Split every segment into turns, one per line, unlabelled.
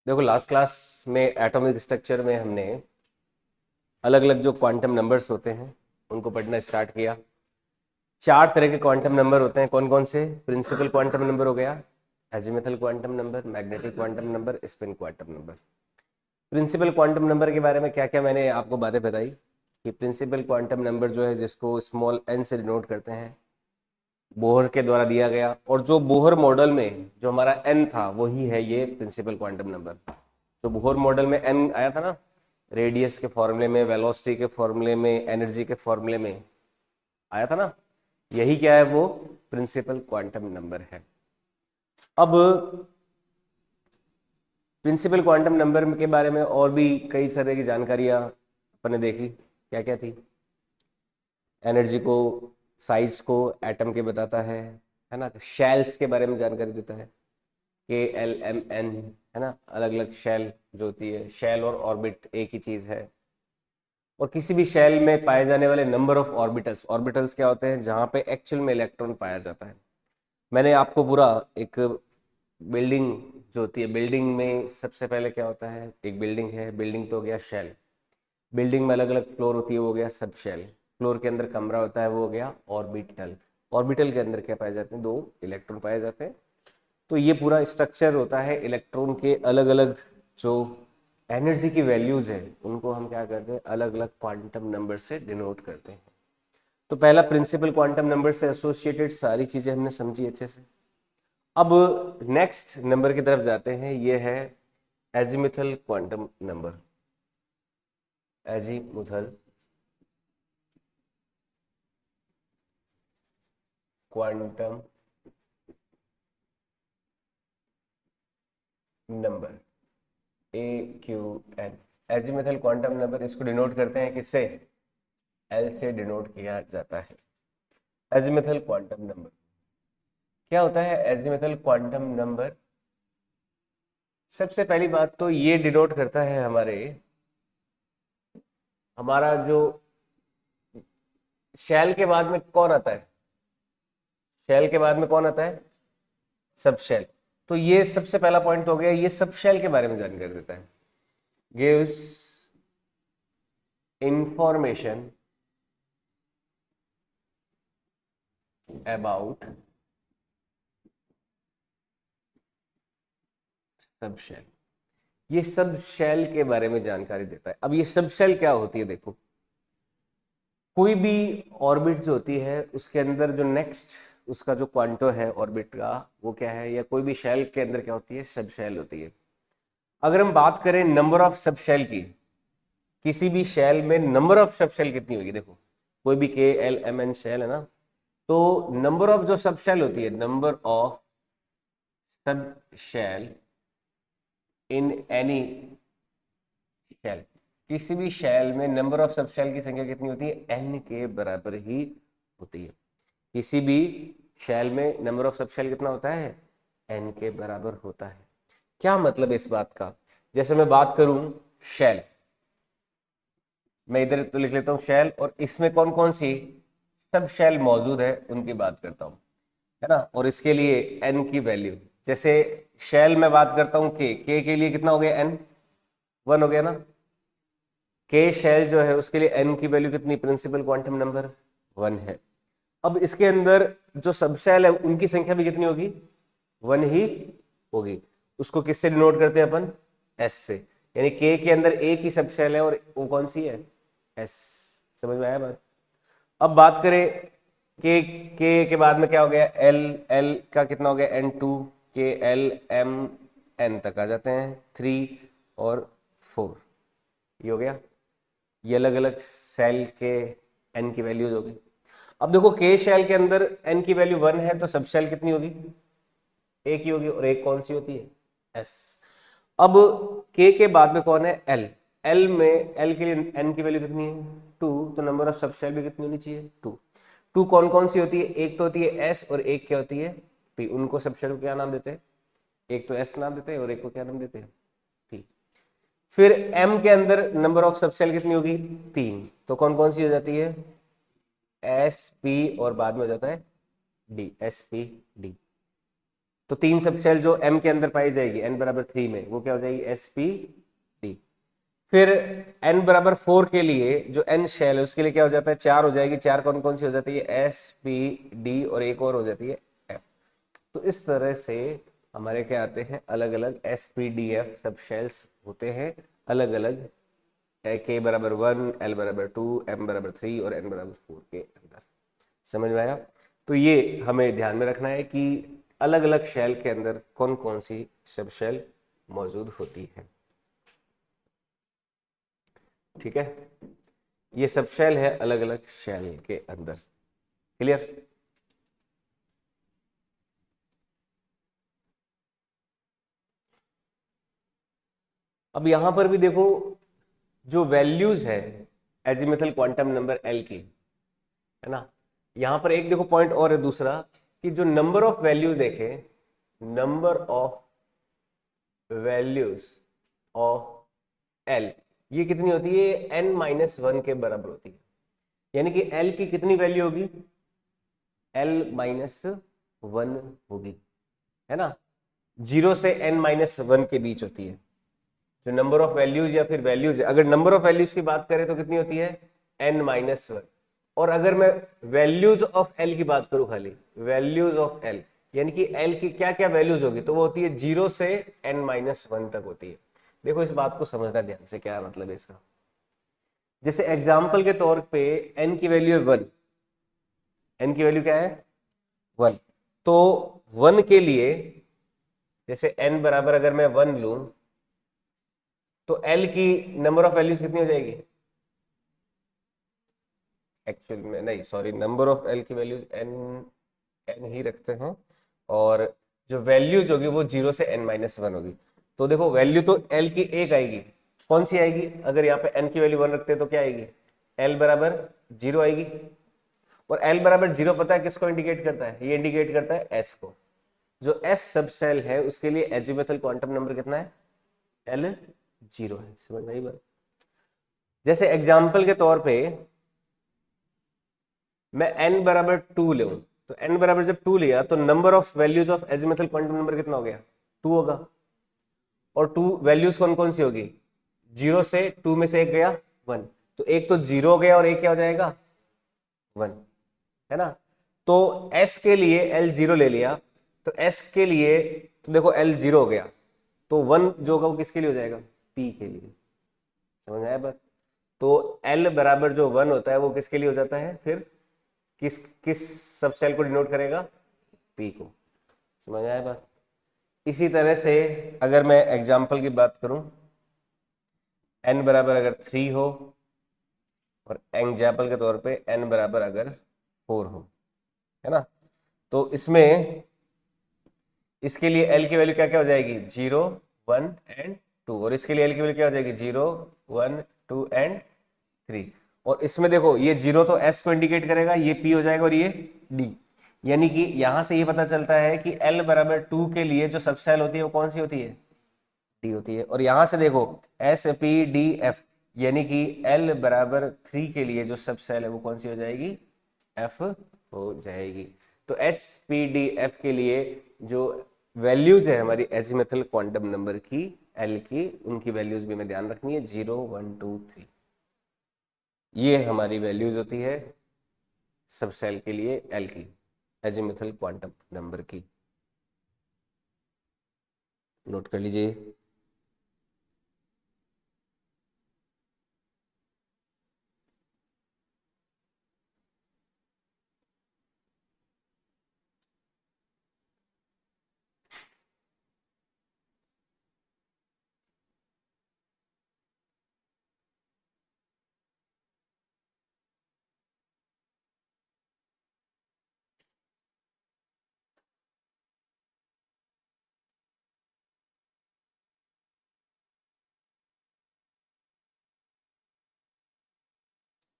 देखो last class में atomic structure में हमने अलग अलग जो क्वांटम नंबर्स होते हैं उनको पढ़ना स्टार्ट किया। चार तरह के क्वांटम नंबर होते हैं। कौन कौन से? प्रिंसिपल क्वांटम नंबर हो गया, azimuthal quantum number, magnetic quantum number, spin quantum number. Principal quantum number के बारे में क्या क्या मैंने आपको बातें बताई कि प्रिंसिपल क्वांटम नंबर जो है जिसको स्मॉल एन से डिनोट करते हैं, बोहर के द्वारा दिया गया, और जो बोहर मॉडल में जो हमारा एन था वही है ये प्रिंसिपल क्वांटम नंबर। जो बोहर मॉडल में एन आया था ना, रेडियस के फॉर्मूले में, वेलोसिटी के फॉर्मूले में, एनर्जी के फॉर्मूले में आया था ना, यही क्या है? वो प्रिंसिपल क्वांटम नंबर है। अब प्रिंसिपल क्वांटम नंबर के बारे में और भी कई तरह की जानकारियां अपन ने देखी। क्या क्या थी? एनर्जी को, साइज को एटम के बताता है ना। शेल्स के बारे में जानकारी देता है, KLMN, है ना। अलग अलग शेल जो होती है, शेल और ऑर्बिट एक ही चीज है। और किसी भी शेल में पाए जाने वाले नंबर ऑफ ऑर्बिटल्स, ऑर्बिटल्स क्या होते हैं? जहां पे एक्चुअल में इलेक्ट्रॉन पाया जाता है। मैंने आपको पूरा एक बिल्डिंग जो होती है, बिल्डिंग में सबसे पहले क्या होता है? एक बिल्डिंग है, बिल्डिंग तो हो गया शेल। बिल्डिंग में अलग अलग फ्लोर होती है, वो हो गया सब शेल। फ्लोर के अंदर कमरा होता है, वो हो गया ऑर्बिटल। ऑर्बिटल के अंदर क्या पाए जाते हैं? दो इलेक्ट्रॉन पाए जाते हैं। तो ये पूरा स्ट्रक्चर होता है। इलेक्ट्रॉन के अलग अलग जो एनर्जी की वैल्यूज है उनको हम क्या करते हैं? अलग अलग क्वांटम नंबर से डिनोट करते हैं। तो पहला प्रिंसिपल क्वांटम नंबर से एसोसिएटेड सारी चीजें हमने समझी अच्छे से। अब नेक्स्ट नंबर की तरफ जाते हैं, ये है azimuthal quantum number. Azimuthal quantum number, AQN। Azimuthal quantum number, इसको डिनोट करते हैं किससे? एल से डिनोट किया जाता है। एजीमुथल क्वांटम नंबर क्या होता है? एजीमुथल क्वांटम नंबर सबसे पहली बात तो ये डिनोट करता है हमारा जो शेल के बाद में कौन आता है? शेल के बाद में कौन आता है? सब शेल। तो ये सबसे पहला पॉइंट तो हो गया, ये सब शेल के बारे में जानकारी देता है। Gives information about subshell. ये सब शेल के बारे में जानकारी देता है। अब ये सब शेल क्या होती है? देखो, कोई भी ऑर्बिट जो होती है उसके अंदर जो नेक्स्ट उसका जो क्वांटो है ऑर्बिट का, वो क्या है? या कोई भी शेल के अंदर क्या होती है? सब शेल होती है। अगर हम बात करें नंबर ऑफ सब शेल की, किसी भी शेल में नंबर ऑफ सब शेल कितनी होगी? देखो, कोई भी KLMN शेल है ना, तो नंबर ऑफ जो सब शेल होती है, number of subshell in any shell, किसी भी शेल में नंबर ऑफ सब शेल की संख्या कितनी होती है? N के बराबर ही होती है। किसी भी शेल में नंबर ऑफ सब शेल कितना होता है? N के बराबर होता है। क्या मतलब है इस बात का? जैसे मैं बात करूं शेल, मैं इधर तो लिख लेता हूं शेल, और इसमें कौन कौन सी सब शेल मौजूद है उनकी बात करता हूं, है ना। और इसके लिए N की वैल्यू, जैसे शेल में बात करता हूं के लिए कितना हो गया? N 1 हो गया ना। के शेल जो है उसके लिए N की वैल्यू कितनी? प्रिंसिपल क्वांटम नंबर 1 है। अब इसके अंदर जो सब शेल है उनकी संख्या भी कितनी होगी? 1 ही होगी। उसको किससे डिनोट करते हैं अपन? S से। यानी के अंदर एक ही सब शेल है और वो कौन सी है? S। समझ में आया बात? अब बात करें के बाद में क्या हो गया? L का कितना हो गया? N2। KLMN तक आ जाते हैं, 3 और 4। ये हो गया। ये अलग अलग सेल के N की वैल्यूज होगी। अब देखो, के शेल के अंदर N की वैल्यू 1 है, तो सब शेल कितनी होगी? एक ही होगी। और एक कौन सी होती है? S। अब के बाद में कौन है? L में L के लिए N की वैल्यू कितनी है? 2। तो नंबर ऑफ सब शेल भी कितनी होनी चाहिए? 2। 2 कौन कौन सी होती है? एक तो होती है S और एक क्या होती है? P। उनको सब शेल को क्या नाम देते हैं? एक तो S नाम देते हैं और एक को क्या नाम देते हैं? P। फिर M के अंदर नंबर ऑफ सब शेल कितनी होगी? 3। तो कौन कौन सी हो जाती है? SP और बाद में हो जाता है D, SP D। तो 3 सब शेल जो m के अंदर पाई जाएगी n बराबर 3 में, वो क्या हो जाएगी sp d। फिर n बराबर 4 के लिए जो n शेल है उसके लिए क्या हो जाता है 4 हो जाएगी। 4 कौन कौन सी हो जाती है sp d और एक और हो जाती है f। तो इस तरह से हमारे क्या आते हैं अलग अलग sp-df सब शेल्स होते हैं अलग अलग k बराबर 1, l बराबर 2, m बराबर 3 और n बराबर 4 के अंदर। समझ में आया? तो ये हमें ध्यान में रखना है कि अलग अलग शेल के अंदर कौन कौन सी सब शेल मौजूद होती है। ठीक है, ये सब शेल है अलग अलग शेल के अंदर। क्लियर? अब यहां पर भी देखो जो वैल्यूज है एजीमुथल क्वांटम नंबर एल की, है ना, यहां पर एक देखो पॉइंट और है दूसरा कि जो नंबर ऑफ वैल्यूज देखे, number of values of L ये कितनी होती है n-1 के बराबर होती है। यानी कि एल की कितनी वैल्यू होगी l-1 होगी, है ना, 0 से n-1 के बीच होती है जो नंबर ऑफ वैल्यूज या फिर वैल्यूज है। अगर नंबर ऑफ वैल्यूज की बात करें तो कितनी होती है n-1। और अगर मैं वैल्यूज ऑफ एल की बात करूं, खाली वैल्यूज ऑफ एल यानी कि एल की क्या क्या वैल्यूज होगी, तो वो होती है 0 से n-1 तक होती है। देखो इस बात को समझना ध्यान से, क्या मतलब है इसका। जैसे एग्जाम्पल के तौर पे n की वैल्यू है 1, n की वैल्यू क्या है 1, तो 1 के लिए जैसे n बराबर अगर मैं 1 लूं तो l की नंबर ऑफ वैल्यूज कितनी हो जाएगी, एक्चुअल में नहीं सॉरी, नंबर ऑफ l की वैल्यूज n ही रखते हैं और जो वैल्यूज होगी वो 0 से n-1 होगी। तो देखो वैल्यू तो l की एक आएगी, कौन सी आएगी, अगर यहाँ पे n की वैल्यू 1 रखते हैं तो क्या आएगी l बराबर 0 आएगी। और l बराबर 0 पता है किसको इंडिकेट करता है, ये इंडिकेट करता है s को। जो s सब सेल है उसके लिए एजीमुथल क्वांटम नंबर कितना है l0 है। समझ में आई बात? जैसे एग्जाम्पल के तौर पे मैं n बराबर 2 लूं, तो n बराबर जब 2 लिया तो number of values of azimuthal quantum number कितना हो गया 2 होगा। और 2 वैल्यूज कौन कौन सी होगी, 0 से 2 में से एक गया 1, तो एक तो 0 हो गया और एक क्या हो जाएगा 1, है ना। तो s के लिए l0 ले लिया, तो s के लिए तो देखो l0 हो गया, तो 1 जो होगा वो किसके लिए हो जाएगा p के लिए। समझ आया बात? तो l बराबर जो 1 होता है वो किसके लिए हो जाता है फिर, किस किस सब सेल को डिनोट करेगा p को। समझ आया बात? इसी तरह से अगर मैं एग्जाम्पल की बात करूं, n बराबर अगर 3 हो और एग्जाम्पल के तौर पे n बराबर अगर 4 हो, है ना, तो इसमें इसके लिए l की वैल्यू क्या क्या हो जाएगी 0, 1 एंड 2, और इसके लिए l की वैल्यू क्या हो जाएगी 0, 1, 2 एंड 3। और इसमें देखो ये 0 तो s को इंडिकेट करेगा, ये p हो जाएगा और ये d। यानी कि यहां से ये पता चलता है कि l बराबर 2 के लिए जो सब सेल होती है वो कौन सी होती है d होती है। और यहां से देखो s-p-d-f यानी कि l बराबर 3 के लिए जो सब सेल है वो कौन सी हो जाएगी f हो जाएगी। तो s-p-d-f के लिए जो वैल्यूज है हमारी एजीमुथल क्वांटम नंबर की l की, उनकी वैल्यूज भी हमें ध्यान रखनी है 0, 1, 2, 3, ये हमारी वैल्यूज होती है सब सेल के लिए l की, एजीमुथल क्वांटम नंबर की। नोट कर लीजिए।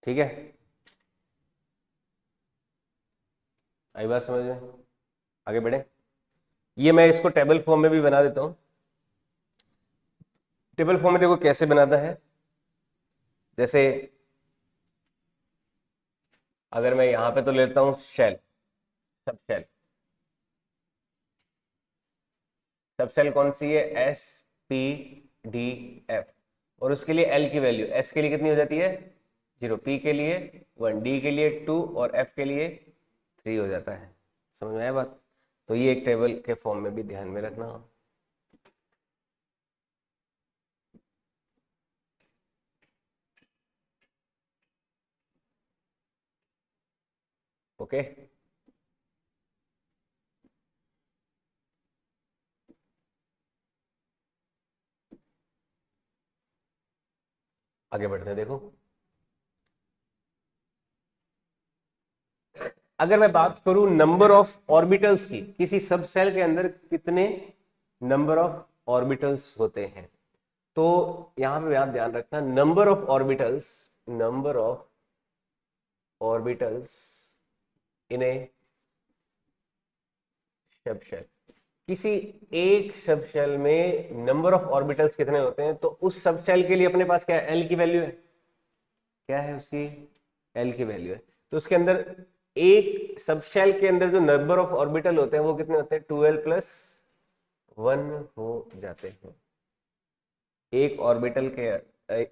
ठीक है, आई बात समझ में? आगे बढ़े। ये मैं इसको टेबल फॉर्म में भी बना देता हूं। टेबल फॉर्म में देखो कैसे बनाता है, जैसे अगर मैं यहां पे तो लेता हूं शेल, सब शेल, सबसेल कौन सी है, एस पी डी एफ, और उसके लिए एल की वैल्यू एस के लिए कितनी हो जाती है 0, पी के लिए 1, डी के लिए 2 और एफ के लिए 3 हो जाता है। समझ में आया बात? तो ये एक टेबल के फॉर्म में भी ध्यान में रखना। ओके, आगे बढ़ते हैं। देखो, अगर मैं बात करूं नंबर ऑफ ऑर्बिटल्स की, किसी सब सेल के अंदर कितने नंबर ऑफ ऑर्बिटल्स होते हैं, तो यहां पे आप ध्यान रखना, number of orbitals, number of orbitals in a subshell, किसी एक सब शेल में नंबर ऑफ ऑर्बिटल्स कितने होते हैं, तो उस सब शेल के लिए अपने पास क्या है, एल की वैल्यू है, क्या है उसकी, एल की वैल्यू है। तो उसके अंदर एक सब शेल के अंदर जो नंबर ऑफ ऑर्बिटल होते हैं वो कितने होते हैं, 12+1 हो जाते हैं। एक ऑर्बिटल के,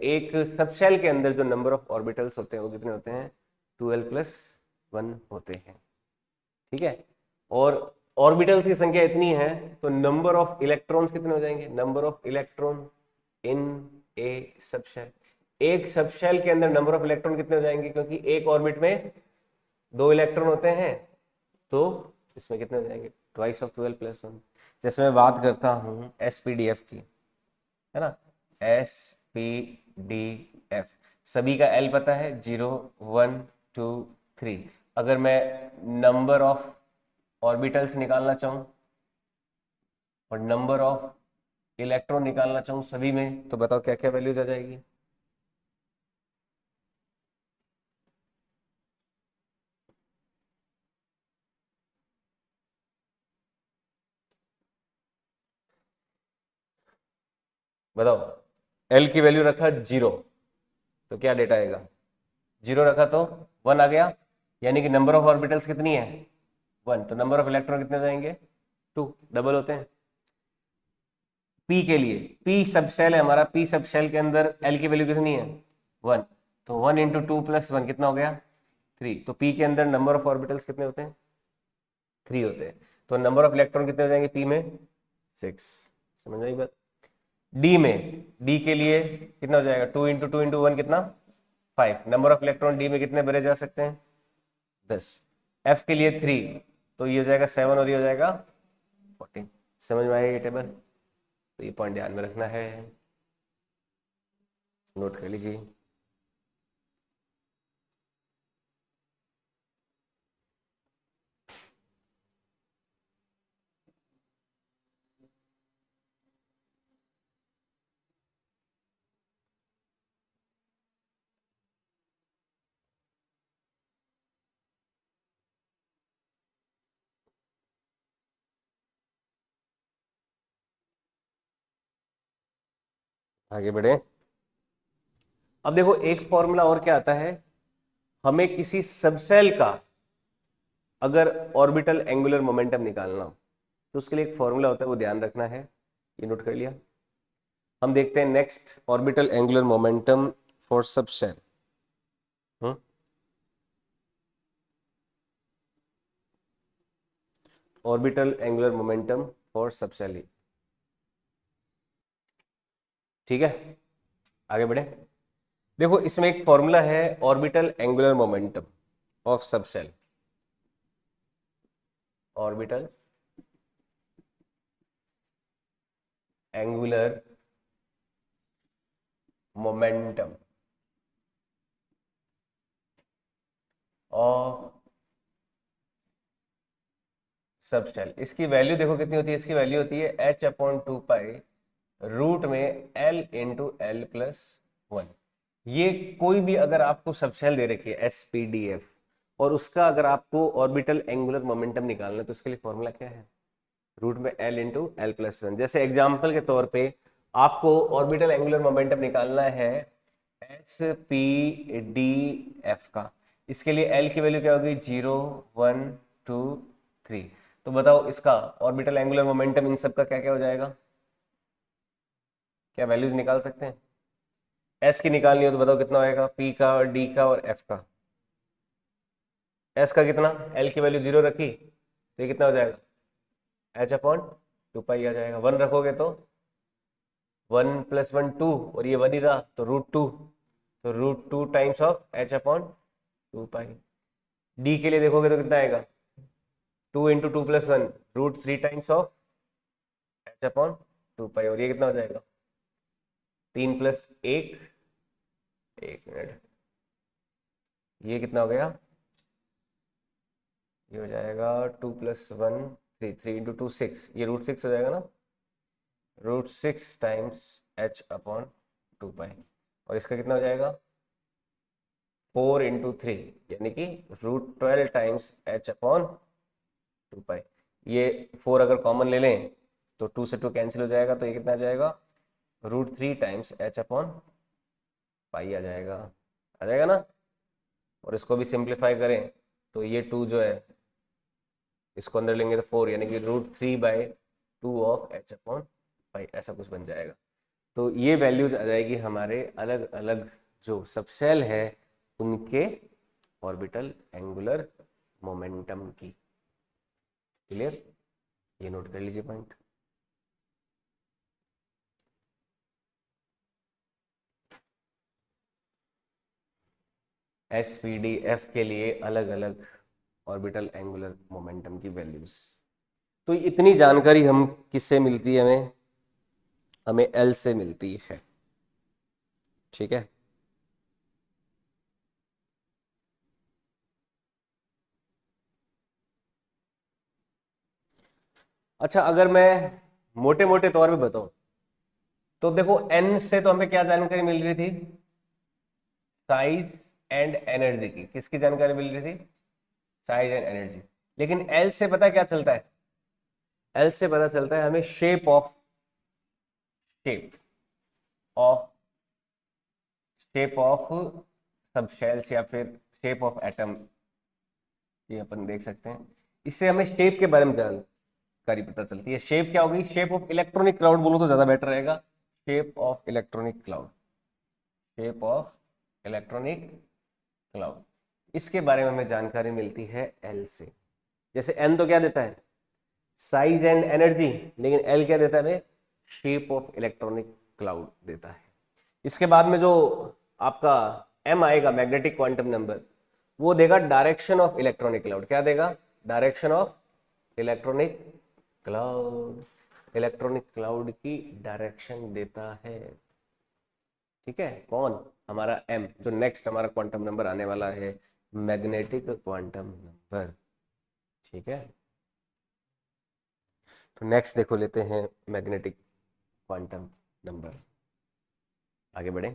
एक सब शेल के अंदर जो नंबर ऑफ ऑर्बिटल्स होते हैं वो कितने होते हैं, 12+1 होते हैं। ठीक है, और ऑर्बिटल्स की संख्या इतनी है तो नंबर ऑफ इलेक्ट्रॉन्स कितने हो जाएंगे, number of electron in A subshell, एक सबशेल के अंदर नंबर ऑफ इलेक्ट्रॉन कितने हो जाएंगे, क्योंकि एक ऑर्बिट में 2 इलेक्ट्रॉन होते हैं, तो इसमें कितने हो जाएंगे, ट्वाइस ऑफ 12+1। जैसे मैं बात करता हूँ एसपीडीएफ की, है ना, एसपीडीएफ, सभी का एल पता है, 0 1 2 3। अगर मैं नंबर ऑफ ऑर्बिटल्स निकालना चाहूं और नंबर ऑफ इलेक्ट्रॉन निकालना चाहूं सभी में, तो बताओ क्या क्या वैल्यूज आ जाएगी। बताओ, एल की वैल्यू रखा 0, तो क्या डेटा आएगा, 0 रखा तो 1 आ गया, यानी कि नंबर ऑफ ऑर्बिटल्स कितनी है 1, तो नंबर ऑफ इलेक्ट्रॉन कितने हो जाएंगे 2, डबल होते हैं। पी के लिए, पी सब शेल है हमारा, पी सब शेल के अंदर एल की वैल्यू कितनी है 1, तो 1 × 2 + 1 कितना हो गया 3, तो पी के अंदर नंबर ऑफ ऑर्बिटल्स कितने होते हैं 3 होते हैं, तो नंबर ऑफ इलेक्ट्रॉन कितने हो जाएंगे पी में 6। समझ आई बात? डी में, डी के लिए कितना हो जाएगा, 2 × 2 × 1 कितना 5, नंबर ऑफ इलेक्ट्रॉन डी में कितने भरे जा सकते हैं 10। एफ के लिए 3, तो ये हो जाएगा 7 और ये हो जाएगा 14। समझ में आया ये टेबल? तो ये पॉइंट ध्यान में रखना है, नोट कर लीजिए। आगे बढ़े। अब देखो एक फॉर्मूला और क्या आता है, हमें किसी सबसेल का अगर ऑर्बिटल एंगुलर मोमेंटम निकालना हो तो उसके लिए एक फॉर्मूला होता है, वो ध्यान रखना है, ये नोट कर लिया। हम देखते हैं next, orbital angular momentum for subshell. Orbital angular momentum for subshell, ठीक है, आगे बढ़े। देखो इसमें एक फॉर्मूला है, orbital angular momentum of subshell, orbital angular momentum of subshell. इसकी वैल्यू देखो कितनी होती है, इसकी वैल्यू होती है h/2 रूट में l × l+1। ये कोई भी अगर आपको सबसेल दे रखी है एसपीडीएफ और उसका अगर आपको ऑर्बिटल एंगुलर मोमेंटम निकालना है तो उसके लिए फॉर्मूला क्या है, रूट में l × l+1। जैसे एग्जांपल के तौर पे आपको ऑर्बिटल एंगुलर मोमेंटम निकालना है एसपीडीएफ का, इसके लिए l की वैल्यू क्या होगी 0 1 2 3, तो बताओ इसका ऑर्बिटल एंगुलर मोमेंटम इन सब का क्या क्या हो जाएगा, क्या वैल्यूज निकाल सकते हैं? एस की निकालनी हो तो बताओ कितना होएगा, पी का, डी का और एफ का। एस का कितना, एल की वैल्यू 0 रखी तो ये कितना हो जाएगा, एच अपॉन 2 पाई आ जाएगा। 1 रखोगे तो 1 + 1 2, और ये 1 ही रहा तो √2, तो √2 times of H upon 2 pi. D के लिए देखोगे तो कितना आएगा, 2 × 2 + 1 √3 टाइम्स ऑफ एच अपॉन 2 पाई, और ये कितना हो जाएगा, 3 + 1, 1 मिनट, ये कितना हो गया, ये हो जाएगा 2 + 1 3, 3 × 2 6, ये √6 हो जाएगा ना, √6 टाइम्स एच अपॉन 2 पाई, और इसका कितना हो जाएगा 4 × 3, यानी कि √12 टाइम्स एच अपॉन 2 पाई। ये 4 अगर कॉमन ले लें तो 2 से 2 कैंसिल हो जाएगा, तो ये कितना आ जाएगा, √3 टाइम्स एच अपॉन पाई आ जाएगा ना। और इसको भी सिंप्लीफाई करें तो ये 2 जो है इसको अंदर लेंगे तो 4, यानी कि √3/2 ऑफ एच अपॉन पाई, ऐसा कुछ बन जाएगा। तो ये वैल्यूज आ जाएगी हमारे अलग अलग जो सबसेल है उनके ऑर्बिटल एंगुलर मोमेंटम की। क्लियर, ये नोट कर लीजिए पॉइंट। SPDF के लिए अलग अलग ऑर्बिटल एंगुलर मोमेंटम की वैल्यूज। तो इतनी जानकारी हम किससे मिलती है, हमें हमें एल से मिलती है, ठीक है। अच्छा, अगर मैं मोटे मोटे तौर पे बताऊं तो देखो एन से तो हमें क्या जानकारी मिल रही थी, साइज एंड एनर्जी की, किसकी जानकारी मिल रही थी, साइज एंड एनर्जी। लेकिन एल से पता क्या चलता है, एल से पता चलता है हमें शेप ऑफ सब शेल्स या फिर शेप ऑफ एटम, ये अपन देख सकते हैं। इससे हमें शेप के बारे में जानकारी पता चलती है। शेप क्या होगी, शेप ऑफ इलेक्ट्रॉनिक क्लाउड बोलो तो ज्यादा बेटर रहेगा, shape of electronic cloud, shape of electronic cloud, इसके बारे में हमें जानकारी मिलती है एल से। जैसे एन तो क्या देता है, साइज एंड एनर्जी, लेकिन एल क्या देता है हमें, शेप ऑफ इलेक्ट्रॉनिक क्लाउड देता है। इसके बाद में जो आपका एम आएगा, मैग्नेटिक क्वांटम नंबर, वो देगा डायरेक्शन ऑफ इलेक्ट्रॉनिक क्लाउड। क्या देगा, direction of electronic cloud, electronic cloud की डायरेक्शन देता है, ठीक है। कौन, हमारा एम, जो नेक्स्ट हमारा क्वांटम नंबर आने वाला है, मैग्नेटिक क्वांटम नंबर, ठीक है। तो नेक्स्ट देखो लेते हैं मैग्नेटिक क्वांटम नंबर, आगे बढ़े।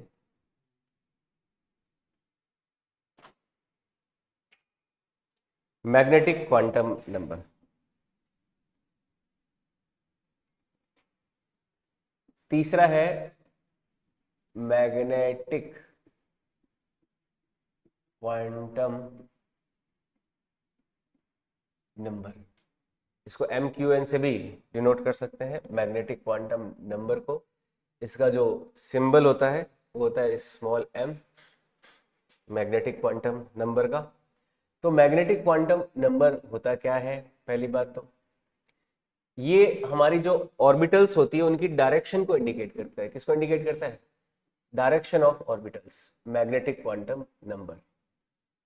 मैग्नेटिक क्वांटम नंबर, तीसरा है मैग्नेटिक क्वांटम नंबर, इसको MQN से भी डिनोट कर सकते हैं मैग्नेटिक क्वांटम नंबर को। इसका जो सिंबल होता है वो होता है small m, magnetic quantum number का। तो मैग्नेटिक क्वांटम नंबर होता क्या है, पहली बात तो ये हमारी जो ऑर्बिटल्स होती है उनकी डायरेक्शन को इंडिकेट करता है। किसको इंडिकेट करता है, direction of orbitals, magnetic quantum number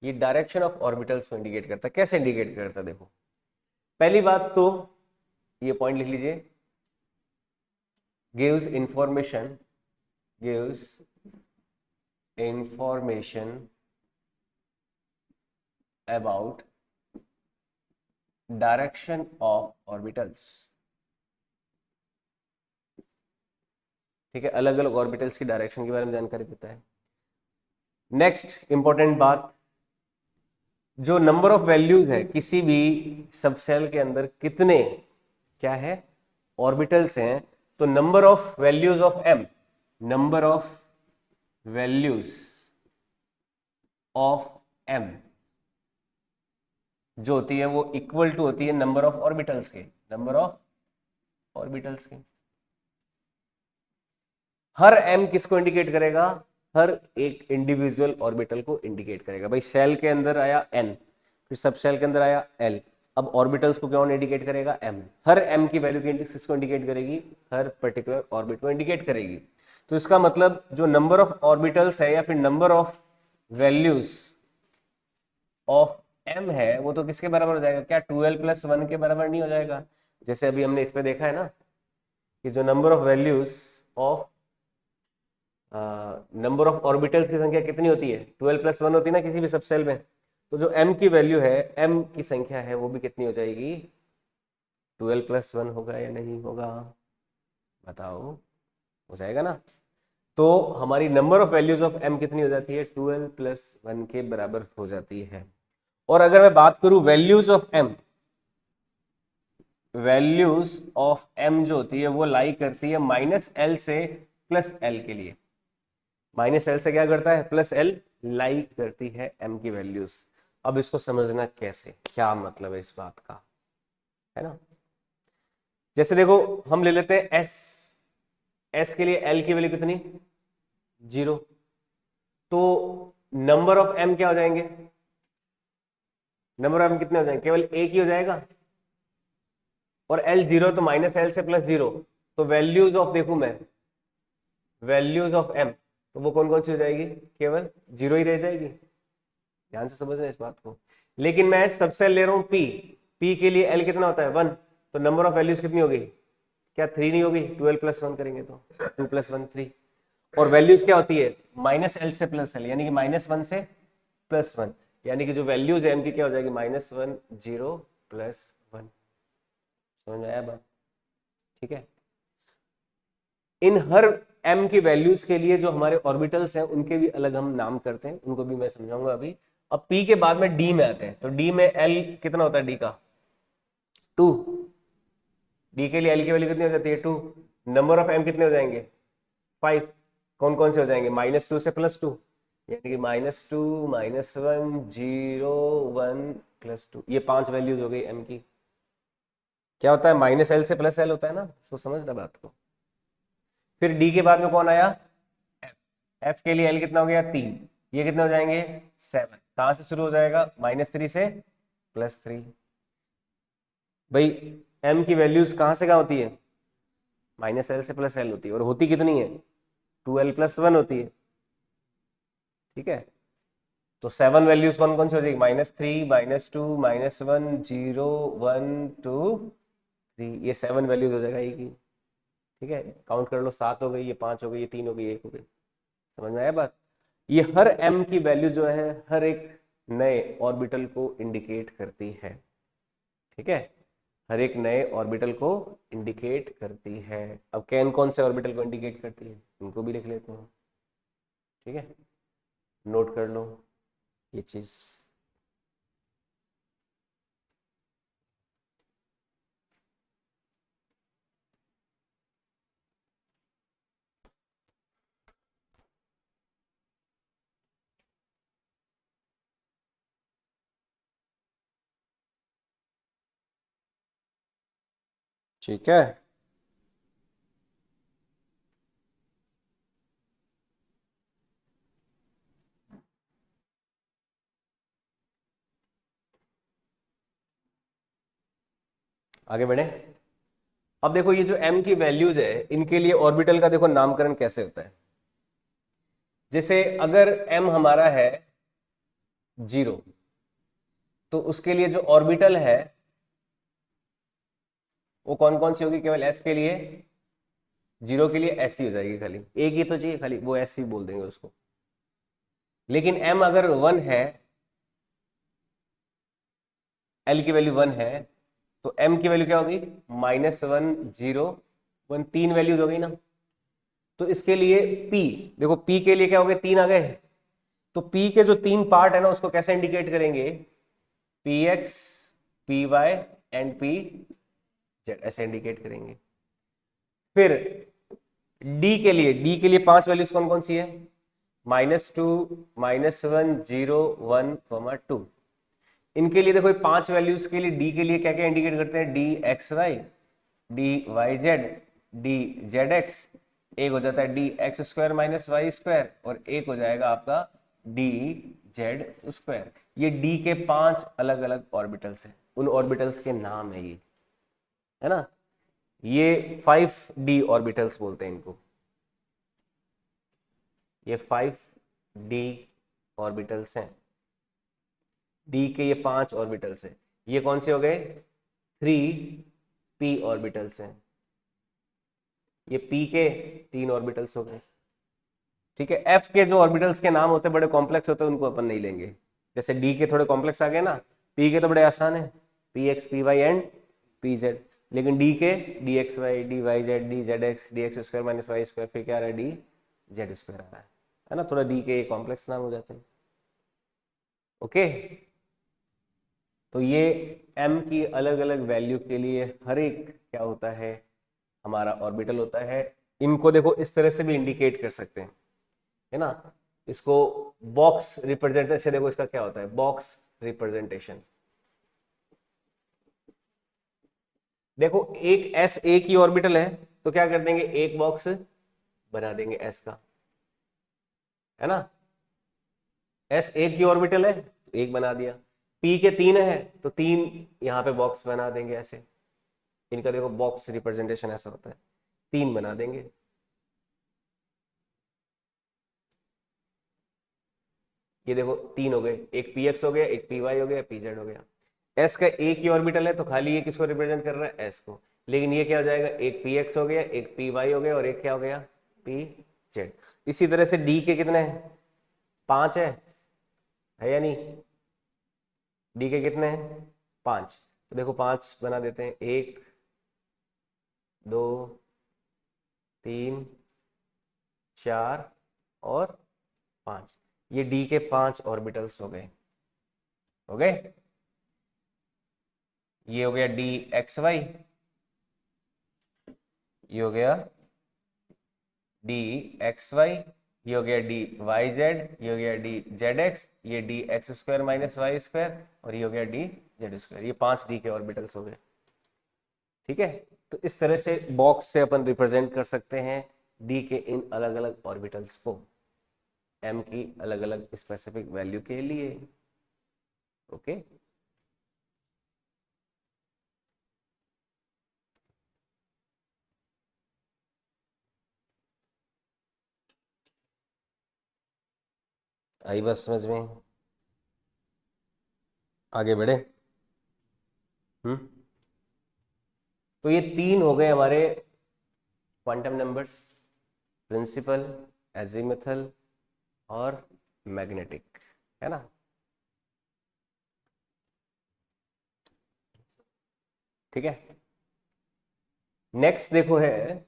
ये डायरेक्शन ऑफ ऑर्बिटल्स को इंडिकेट करता है। कैसे इंडिकेट करता है, देखो पहली बात तो ये पॉइंट लिख लीजिए, gives information about direction of orbitals, ठीक है, अलग अलग ऑर्बिटल्स की डायरेक्शन के बारे में जानकारी देता है। नेक्स्ट इंपॉर्टेंट बात, जो नंबर ऑफ वैल्यूज है किसी भी सबसेल के अंदर कितने क्या है ऑर्बिटल्स हैं, तो number of values of m, number of values of m जो होती है वो इक्वल टू होती है नंबर ऑफ ऑर्बिटल्स के, नंबर ऑफ ऑर्बिटल्स के। हर m किसको इंडिकेट करेगा? हर एक इंडिविजुअल ऑर्बिटल को इंडिकेट करेगा। भाई शेल के अंदर आया n, फिर सब शेल के अंदर आया l, अब ऑर्बिटल्स को कौन इंडिकेट करेगा? m। हर m की वैल्यू किसको इंडिकेट करेगी? हर पर्टिकुलर ऑर्बिट को इंडिकेट करेगी। तो इसका मतलब जो नंबर ऑफ ऑर्बिटल्स है या फिर number of values of m है वो तो किसके बराबर हो जाएगा? क्या 12+1 के बराबर नहीं हो जाएगा? जैसे अभी हमने इस पे देखा है ना कि जो number of values of number of orbitals की संख्या कितनी होती है? 12+1 होती है ना किसी भी सबसेल में। तो जो m की वैल्यू है, m की संख्या है, वो भी कितनी हो जाएगी? 12+1 होगा या नहीं होगा? बताओ, हो जाएगा ना। तो हमारी number of values of m कितनी हो जाती है? 12+1 के बराबर हो जाती है। और अगर मैं बात करूं values of m, values of m जो होती है वो लाई करती है -l से +l के लिए। -l से क्या करता है? +l लाई करती है m की वैल्यूज। अब इसको समझना कैसे, क्या मतलब है इस बात का, है ना। जैसे देखो हम ले लेते हैं s के लिए l की वैल्यू कितनी? 0। तो नंबर ऑफ m क्या हो जाएंगे? नंबर ऑफ m कितने हो जाएंगे? केवल एक ही हो जाएगा। और l 0 तो -l से +0, तो वैल्यूज ऑफ देखूं मैं, वैल्यूज ऑफ m, तो वो कौन कौन सी हो जाएगी? केवल 0 ही रह जाएगी। ध्यान से समझना इस बात को। लेकिन मैं सबसे ले रहा हूं p के लिए l कितना होता है? 1। तो नंबर ऑफ वैल्यूज कितनी होगी? क्या 3 नहीं होगी? 12+1 करेंगे तो 2+1 3। और वैल्यूज क्या होती है? -l से +l, यानी कि -1 से +1, यानी कि जो वैल्यूज है m की क्या हो जाएगी? -1 0 +1। समझ में आया बात? ठीक है। इन हर m की वैल्यूज के लिए जो हमारे ऑर्बिटल्स हैं उनके भी अलग हम नाम करते हैं, उनको भी मैं समझाऊंगा अभी। अब p के बाद में d में आते हैं, तो d में l कितना होता है? d का 2। d के लिए l की वैल्यू कितनी हो जाती है? 2। नंबर ऑफ m कितने हो जाएंगे? 5। कौन कौन से हो जाएंगे? -2 से +2, यानी कि -2 -1 0 1 +2, ये 5 वैल्यूज हो गई m की। क्या होता है? -l से +l होता है ना, इसको समझना बात को। फिर d के बाद में कौन आया? f के लिए l कितना हो गया? 3। ये कितने हो जाएंगे? 7। कहां से शुरू हो जाएगा? -3 से +3। भाई m की वैल्यूज कहां से कहां होती है? -l से +l होती है, और होती कितनी है? 2l+1 होती है। ठीक है। तो 7 वैल्यूज कौन कौन सी हो जाएगी? -3 -2 -1 0 1 2 3, ये 7 वैल्यूज हो जाएगा एक ही। ठीक है, काउंट कर लो, 7 हो गई, ये 5 हो गई, ये 3 हो गई, 1 हो गई। समझ में आया बात? ये हर m की वैल्यू जो है हर एक नए ऑर्बिटल को इंडिकेट करती है। ठीक है, हर एक नए ऑर्बिटल को इंडिकेट करती है। अब कौन से ऑर्बिटल को इंडिकेट करती है, उनको भी लिख लेते हैं। ठीक है, नोट कर लो ये चीज। ठीक है, आगे बढ़े। अब देखो ये जो m की वैल्यूज है इनके लिए ऑर्बिटल का देखो नामकरण कैसे होता है। जैसे अगर m हमारा है 0, तो उसके लिए जो ऑर्बिटल है वो कौन कौन सी होगी? केवल s के लिए, 0 के लिए s ही हो जाएगी, खाली एक ही तो चाहिए, खाली वो s ही बोल देंगे उसको। लेकिन m अगर 1 है, l की वैल्यू 1 है, तो m की वैल्यू क्या होगी? -1 0 1, 3 वैल्यूज हो गई ना। तो इसके लिए p, देखो p के लिए क्या हो गए? 3 आ गए। तो p के जो 3 पार्ट है ना उसको कैसे इंडिकेट करेंगे? px py एंड pz ऐसे इंडिकेट करेंगे। फिर d के लिए 5 वैल्यूज कौन कौन सी है? -2 -1 0 1 2। इनके लिए देखो 5 वैल्यूज के लिए डी के लिए क्या क्या इंडिकेट करते हैं, d x y, d y z, d z x, एक हो जाता है d x square minus y square, और एक हो जाएगा आपका डी जेड स्क्वायर। ये डी के 5 अलग अलग ऑर्बिटल्स हैं, उन ऑर्बिटल्स के नाम है ये, है ना। ये 5D ऑर्बिटल्स बोलते हैं इनको, ये 5D ऑर्बिटल्स हैं। डी के ये 5 ऑर्बिटल्स हैं। ये कौन से हो गए, 3p ऑर्बिटल्स हैं। ये p के 3 ऑर्बिटल्स हो गए, ठीक है। f के जो ऑर्बिटल्स के नाम होते हैं बड़े कॉम्प्लेक्स होते हैं, उनको अपन नहीं लेंगे। जैसे d के थोड़े कॉम्प्लेक्स आ गए ना, p के तो बड़े आसान है, px py एंड pz। लेकिन d के dxy dyz dzx dx square minus y square, फिर क्या आ रहा है, डी जेड स्क्वायर आ रहा है ना। थोड़ा d के कॉम्प्लेक्स नाम हो जाते हैं, ओके। तो ये m की अलग अलग वैल्यू के लिए हर एक क्या होता है, हमारा ऑर्बिटल होता है। इनको देखो इस तरह से भी इंडिकेट कर सकते हैं, है ना। इसको बॉक्स रिप्रेजेंटेशन, देखो इसका क्या होता है, बॉक्स रिप्रेजेंटेशन। देखो एक एस ए की ऑर्बिटल है, तो क्या कर देंगे, एक बॉक्स बना देंगे एस का, है ना। एस ए की ऑर्बिटल है तो एक बना दिया, पी के 3 है तो 3 यहां पे बॉक्स बना देंगे ऐसे। इनका देखो बॉक्स रिप्रेजेंटेशन ऐसा होता है, 3 बना देंगे। ये देखो 3 हो गए, एक पी एक्स हो गया, एक पी वाई हो गया, पी जेड हो गया। एस का एक ही ऑर्बिटल है तो खाली ये किसको रिप्रेजेंट कर रहा है, एस को। लेकिन ये क्या हो जाएगा, एक पी एक्स हो गया, एक पी वाई हो गया, और एक क्या हो गया, पी जेड। इसी तरह से डी के कितने हैं, 5 है या नहीं, डी के कितने हैं, 5। तो देखो 5 बना देते हैं, 1 2 3 4 और 5। ये डी के 5 ऑर्बिटल्स हो गए, हो गए। ये हो गया डी एक्स वाई, ये हो गया डी एक्स वाई, ये हो गया डी वाई जेड, ये हो गया डी जेड एक्स, ये d x square minus y square, और ये हो गया डी जेड स्क्वायर। ये 5 डी के ऑर्बिटल्स हो गए, ठीक है। तो इस तरह से बॉक्स से अपन रिप्रेजेंट कर सकते हैं डी के इन अलग अलग ऑर्बिटल्स को, एम की अलग अलग स्पेसिफिक वैल्यू के लिए, ओके। आई बस समझ में, आगे बढ़े। हम्म। तो ये 3 हो गए हमारे क्वांटम नंबर्स, प्रिंसिपल, एजीमुथल और मैग्नेटिक, है ना। ठीक है। नेक्स्ट देखो है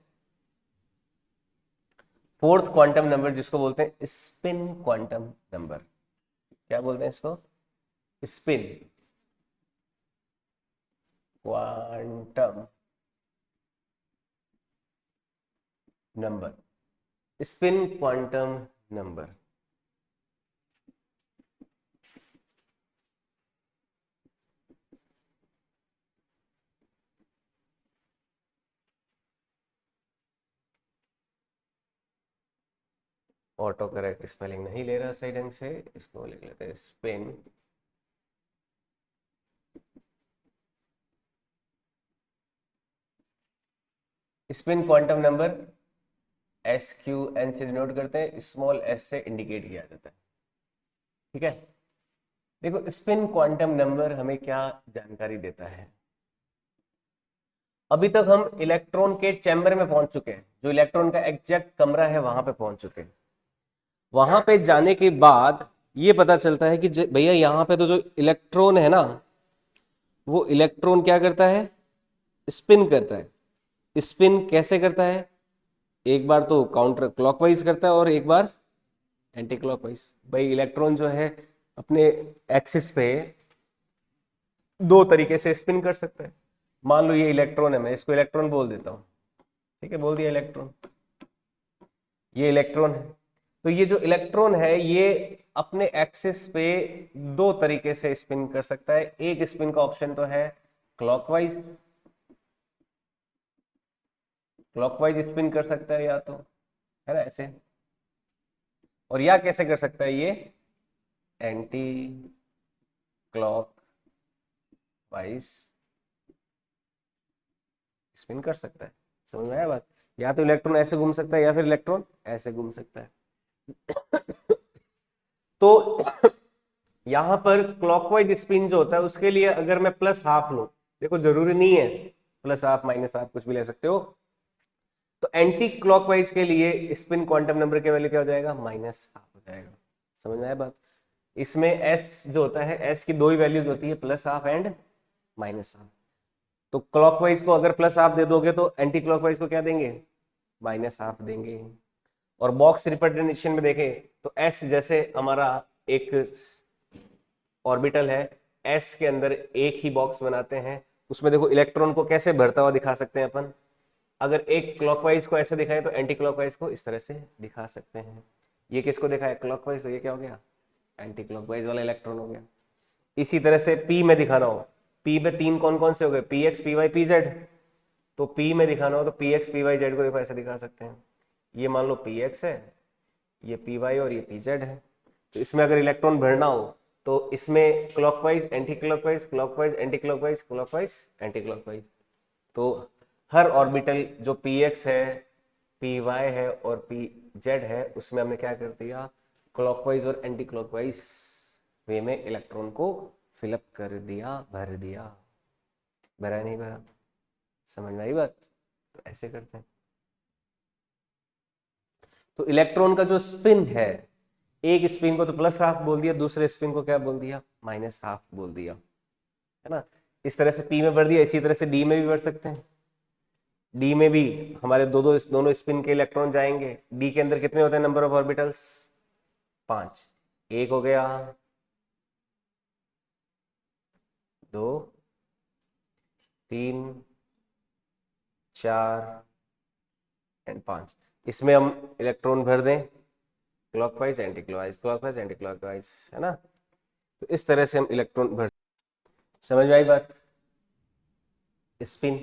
फोर्थ क्वांटम नंबर, जिसको बोलते हैं स्पिन क्वांटम नंबर। क्या बोलते हैं इसको, spin quantum number, spin quantum number. Auto correct spelling नहीं ले रहा सही ढंग से, इसको लिख लेते हैं spin spin quantum number. S Q N से डिनोट करते हैं, स्मॉल एस से इंडिकेट किया जाता है, ठीक है। देखो स्पिन क्वांटम नंबर हमें क्या जानकारी देता है, अभी तक हम इलेक्ट्रॉन के चैम्बर में पहुंच चुके हैं, जो इलेक्ट्रॉन का एग्जैक्ट कमरा है वहां पे पहुंच चुके हैं। वहां पे जाने के बाद ये पता चलता है कि भैया यहाँ पे तो जो इलेक्ट्रॉन है ना, वो इलेक्ट्रॉन क्या करता है, स्पिन करता है। स्पिन कैसे करता है, एक बार तो काउंटर क्लॉकवाइज करता है और एक बार एंटी क्लॉकवाइज। भाई इलेक्ट्रॉन जो है अपने एक्सिस पे 2 तरीके से स्पिन कर सकता है। मान लो ये इलेक्ट्रॉन है, मैं इसको इलेक्ट्रॉन बोल देता हूँ, ठीक है, बोल दिया इलेक्ट्रॉन, ये इलेक्ट्रॉन है। तो ये जो इलेक्ट्रॉन है ये अपने एक्सिस पे दो तरीके से स्पिन कर सकता है। एक स्पिन का ऑप्शन तो है क्लॉकवाइज, क्लॉकवाइज स्पिन कर सकता है या तो, है ना, ऐसे। और या कैसे कर सकता है ये, एंटी क्लॉक वाइज स्पिन कर सकता है। समझ में आया बात? या तो इलेक्ट्रॉन ऐसे घूम सकता है या फिर इलेक्ट्रॉन ऐसे घूम सकता है। तो यहां पर क्लॉकवाइज स्पिन जो होता है उसके लिए अगर मैं प्लस हाफ लूं, देखो जरूरी नहीं है प्लस हाफ माइनस हाफ कुछ भी ले सकते हो, तो एंटी क्लॉकवाइज के लिए स्पिन क्वांटम नंबर के वैल्यू क्या हो जाएगा, माइनस हाफ हो जाएगा। समझ में आया बात? इसमें एस जो होता है, एस की दो ही वैल्यूज होती है, plus half and minus half. तो क्लॉकवाइज को अगर प्लस हाफ दे दोगे तो एंटी क्लॉकवाइज को क्या देंगे, माइनस हाफ देंगे। और बॉक्स रिप्रेजेंटेशन में देखें तो एस जैसे हमारा एक ऑर्बिटल है, एस के अंदर एक ही बॉक्स बनाते हैं, उसमें देखो इलेक्ट्रॉन को कैसे भरता हुआ दिखा सकते हैं अपन। अगर एक क्लॉकवाइज को ऐसे दिखाए तो एंटी क्लॉकवाइज को इस तरह से दिखा सकते हैं। ये किसको दिखाया, क्लॉकवाइज, तो ये क्या हो गया, एंटी क्लॉकवाइज वाला इलेक्ट्रॉन हो गया। इसी तरह से पी में दिखाना हो, पी में तीन कौन कौन से हो गए, p x p y p z. तो पी में दिखाना हो तो p x p y z को देखो ऐसे दिखा सकते हैं। ये मान लो पी एक्स है, ये पी वाई और ये पी जेड है। तो इसमें अगर इलेक्ट्रॉन भरना हो तो इसमें clockwise anti clockwise, clockwise anti clockwise, clockwise anti clockwise. तो हर ऑर्बिटल जो पी एक्स है, पी वाई है और पी जेड है, उसमें हमने क्या कर दिया, क्लॉकवाइज और एंटी क्लॉकवाइज वे में इलेक्ट्रॉन को फिलअप कर दिया, भर दिया। भरा नहीं भरा, समझ में आई बात? तो ऐसे करते हैं। तो इलेक्ट्रॉन का जो स्पिन है, एक स्पिन को तो प्लस हाफ बोल दिया, दूसरे स्पिन को क्या बोल दिया, माइनस हाफ बोल दिया, है ना। इस तरह से पी में भर दिया, इसी तरह से डी में भी भर सकते हैं। डी में भी हमारे दोनों स्पिन के इलेक्ट्रॉन जाएंगे। डी के अंदर कितने होते हैं नंबर ऑफ ऑर्बिटल्स, 5। एक हो गया, 2, 3, 4 एंड 5। इसमें हम इलेक्ट्रॉन भर दें clockwise anti clockwise, clockwise anti clockwise, है ना। तो इस तरह से हम इलेक्ट्रॉन भर, समझ में आई बात? Spin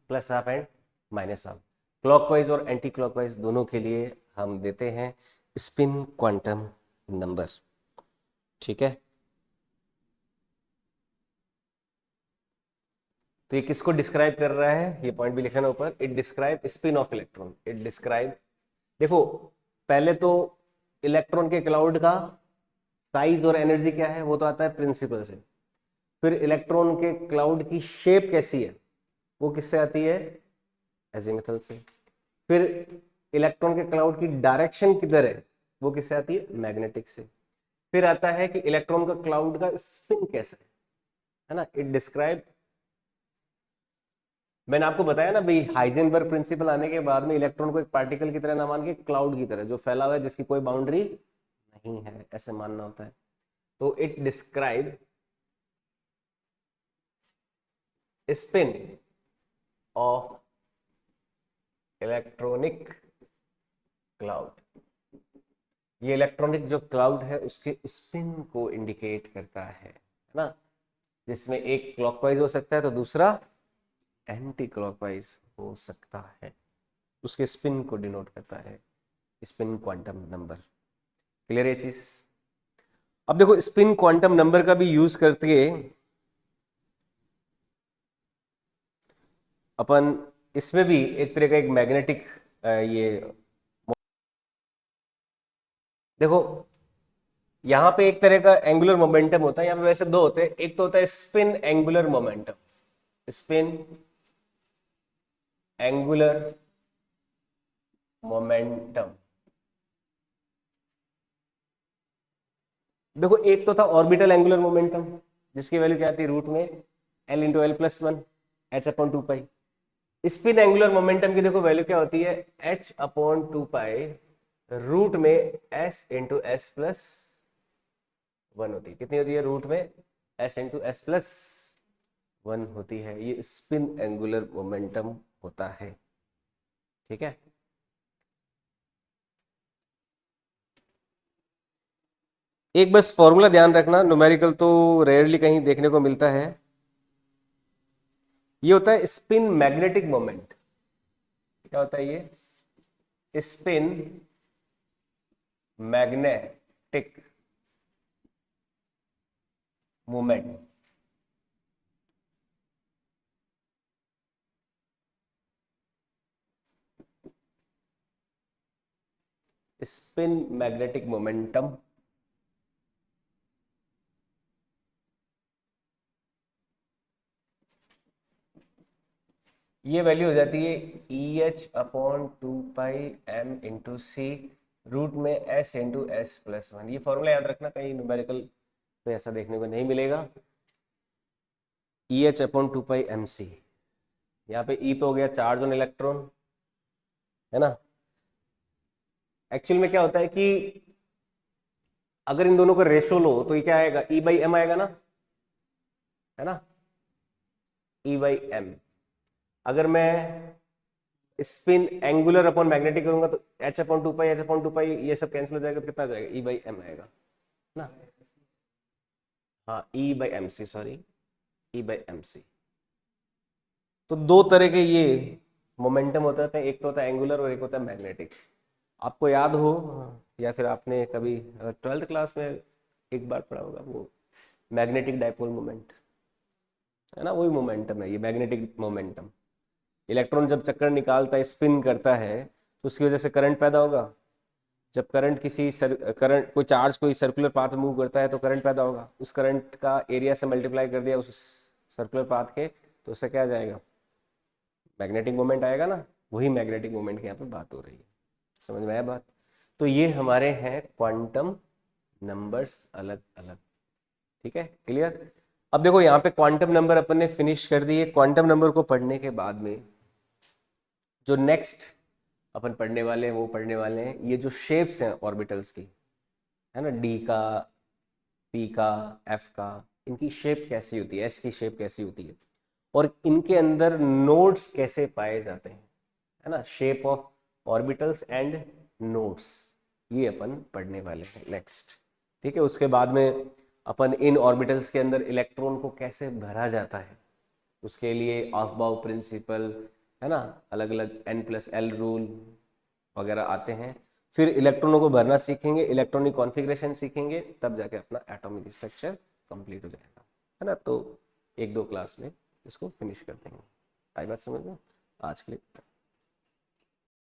plus half and minus half, clockwise और एंटी क्लॉकवाइज दोनों के लिए हम देते हैं स्पिन क्वांटम नंबर। ठीक है, तो ये किसको डिस्क्राइब कर रहा है, ये पॉइंट भी लिखा है ऊपर, it describe spin off electron. It describe, देखो पहले तो इलेक्ट्रॉन के क्लाउड का साइज और एनर्जी क्या है वो तो आता है प्रिंसिपल से। फिर इलेक्ट्रॉन के क्लाउड की शेप कैसी है वो किससे आती है, एजीमुथल से। फिर इलेक्ट्रॉन के क्लाउड की डायरेक्शन किधर है वो किससे आती है, मैग्नेटिक से। फिर आता है कि इलेक्ट्रॉन का क्लाउड का स्पिन कैसा है ना। इट डिस्क्राइब, मैंने आपको बताया ना भाई, हाइजेनबर्ग प्रिंसिपल आने के बाद में इलेक्ट्रॉन को एक पार्टिकल की तरह ना मान के क्लाउड की तरह जो फैला हुआ है जिसकी कोई बाउंड्री नहीं है, ऐसे मानना होता है। तो it describe spin off electronic cloud. ये इलेक्ट्रॉनिक जो क्लाउड है उसके स्पिन को इंडिकेट करता है ना, जिसमें एक क्लॉकवाइज हो सकता है तो दूसरा एंटी क्लॉकवाइज हो सकता है। उसके स्पिन को डिनोट करता है स्पिन क्वांटम नंबर। क्लियर है चीज? अब देखो स्पिन क्वांटम नंबर का भी यूज करके अपन इसमें भी एक तरह का एक मैग्नेटिक, ये देखो यहां पे एक तरह का एंगुलर मोमेंटम होता है, यहां पे वैसे दो होते हैं, एक तो होता है spin angular momentum, spin angular momentum. देखो एक तो था ऑर्बिटल एंगुलर मोमेंटम जिसकी वैल्यू क्या आती है रूट में L into L plus one h upon two pi. Spin angular momentum की देखो वैल्यू क्या होती है, h upon two pi root में S into S plus one होती है। कितनी होती है, रूट में S into S plus one होती है। ये स्पिन एंगुलर मोमेंटम होता है। ठीक है, एक बस फॉर्मूला ध्यान रखना, न्यूमेरिकल तो रेयरली कहीं देखने को मिलता है। ये होता है स्पिन मैग्नेटिक मोमेंट। क्या होता है ये? Spin magnetic moment. Spin magnetic momentum. ये वैल्यू हो जाती है EH/2πm/c रूट में s/s+1। ये फॉर्मूला याद रखना, कहीं न्यूमेरिकल में ऐसा देखने को नहीं मिलेगा। EH/2πmc। यहाँ पे E तो हो गया चार्ज ऑन इलेक्ट्रॉन, है ना। एक्चुअल में क्या होता है कि अगर इन दोनों का रेशो लो तो ये क्या आएगा? E/m आएगा ना, है ना। E/m। अगर मैं स्पिन एंगुलर अपॉन मैग्नेटिक करूंगा तो H/2π ये सब कैंसिल हो जाएगा तो कितना आ जाएगा? E/m आएगा ना। हाँ, E/mc, सॉरी, E/mc। तो दो तरह के ये मोमेंटम होते हैं, एक तो होता है एंगुलर और एक होता है मैग्नेटिक। आपको याद हो या फिर आपने कभी 12th क्लास में एक बार पढ़ा होगा वो मैग्नेटिक डायपोल मोमेंट, है ना। वही मोमेंटम है ये मैग्नेटिक मोमेंटम। इलेक्ट्रॉन जब चक्कर निकालता है, स्पिन करता है, तो उसकी वजह से करंट पैदा होगा। जब करंट करंट कोई चार्ज कोई सर्कुलर पाथ में मूव करता है तो करंट पैदा होगा। उस करंट का एरिया से मल्टीप्लाई कर दिया उस सर्कुलर पाथ के, तो उससे क्या आ जाएगा? मैग्नेटिक मोमेंट आएगा ना। वही मैग्नेटिक मोमेंट की यहाँ पे बात हो रही है। समझ में आया बात? तो ये हमारे हैं क्वांटम नंबर्स अलग अलग। ठीक है, क्लियर। अब देखो यहाँ पे क्वांटम नंबर अपन ने फिनिश कर दिए। क्वांटम नंबर को पढ़ने के बाद में जो नेक्स्ट अपन पढ़ने वाले हैं वो पढ़ने वाले हैं ये जो शेप्स हैं ऑर्बिटल्स की, है ना। डी का, पी का, एफ का, इनकी शेप कैसी होती है, एस की शेप कैसी होती है, और इनके अंदर नोड्स कैसे पाए जाते हैं, है ना। Shape of orbitals end nodes, ये अपन पढ़ने वाले हैं नेक्स्ट। ठीक है, उसके बाद में अपन इन ऑर्बिटल्स के अंदर इलेक्ट्रॉन को कैसे भरा जाता है, उसके लिए ऑफबाउ प्रिंसिपल, है ना, अलग अलग N+L रूल वगैरह आते हैं। फिर इलेक्ट्रॉनों को भरना सीखेंगे, इलेक्ट्रॉनिक कॉन्फ़िगरेशन सीखेंगे, तब जाके अपना एटॉमिक स्ट्रक्चर कंप्लीट हो जाएगा, है ना। तो एक दो क्लास में इसको फिनिश कर देंगे। आई बात समझ में? आज के लिए